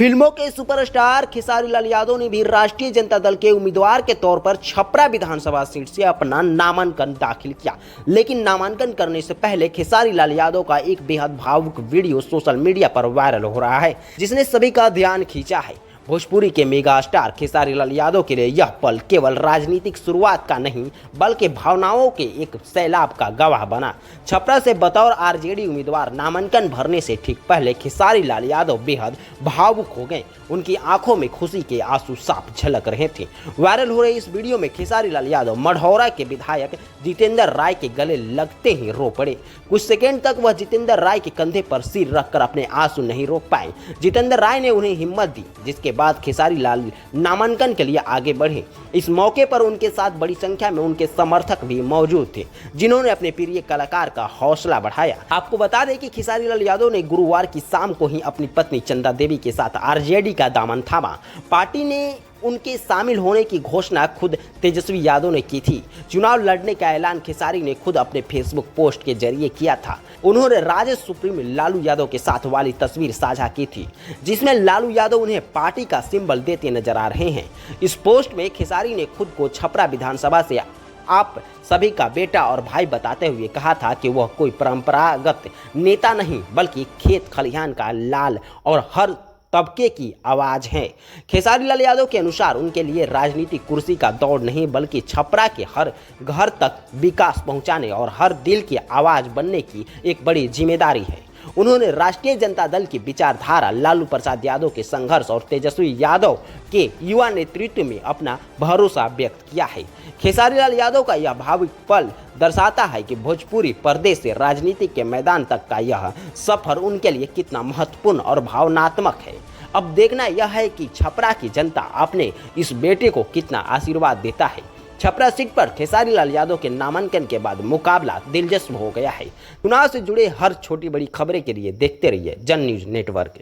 फिल्मों के सुपरस्टार खेसारी लाल यादव ने भी राष्ट्रीय जनता दल के उम्मीदवार के तौर पर छपरा विधानसभा सीट से अपना नामांकन दाखिल किया। लेकिन नामांकन करने से पहले खेसारी लाल यादव का एक बेहद भावुक वीडियो सोशल मीडिया पर वायरल हो रहा है, जिसने सभी का ध्यान खींचा है। भोजपुरी के मेगा स्टार खेसारी लाल यादव के लिए यह पल केवल राजनीतिक शुरुआत का नहीं, बल्कि भावनाओं के एक सैलाब का गवाह बना। छपरा से बतौर आरजेडी उम्मीदवार नामांकन भरने से ठीक पहले खेसारी लाल यादव बेहद भावुक हो गए। उनकी आंखों में खुशी के आंसू साफ झलक रहे थे। वायरल हो रहे इस वीडियो में खेसारी लाल यादव मढ़ौरा के विधायक जितेंद्र राय के गले लगते ही रो पड़े। कुछ सेकेंड तक वह जितेंद्र राय के कंधे पर सिर रखकर अपने आंसू नहीं रोक पाए। जितेंद्र राय ने उन्हें हिम्मत दी, जिसके बाद खेसारी लाल नामांकन के लिए आगे बढ़े। इस मौके पर उनके साथ बड़ी संख्या में उनके समर्थक भी मौजूद थे, जिन्होंने अपने प्रिय कलाकार का हौसला बढ़ाया। आपको बता दें कि खेसारी लाल यादव ने गुरुवार की शाम को ही अपनी पत्नी चंदा देवी के साथ आरजेडी का दामन थामा। पार्टी ने उनके शामिल होने की घोषणा खुद तेजस्वी यादव ने की थी। चुनाव लड़ने का ऐलान खेसारी ने खुद अपने फेसबुक पोस्ट के जरिए किया था। उन्होंने राजद सुप्रीम लालू यादव के साथ वाली तस्वीर साझा की थी, जिसमें लालू यादव उन्हें पार्टी का सिंबल देते नजर आ रहे हैं। इस पोस्ट में खेसारी ने खुद को छपरा विधानसभा से आप सभी का बेटा और भाई बताते हुए कहा था कि वह कोई परंपरागत नेता नहीं, बल्कि खेत खलिहान का लाल और हर तबके की आवाज है। खेसारी लाल यादव के अनुसार उनके लिए राजनीतिक कुर्सी का दौड़ नहीं, बल्कि छपरा के हर घर तक विकास पहुंचाने और हर दिल की आवाज बनने की एक बड़ी जिम्मेदारी है। उन्होंने राष्ट्रीय जनता दल की विचारधारा, लालू प्रसाद यादव के संघर्ष और तेजस्वी यादव के युवा नेतृत्व में अपना भरोसा व्यक्त किया है। खेसारी लाल यादव का यह भावुक पल दर्शाता है कि भोजपुरी पर्दे से राजनीति के मैदान तक का यह सफर उनके लिए कितना महत्वपूर्ण और भावनात्मक है। अब देखना यह है कि छपरा की जनता अपने इस बेटे को कितना आशीर्वाद देता है। छपरा सीट पर खेसारी लाल यादव के नामांकन के बाद मुकाबला दिलचस्प हो गया है। चुनाव से जुड़े हर छोटी बड़ी खबरें के लिए देखते रहिए जन न्यूज नेटवर्क।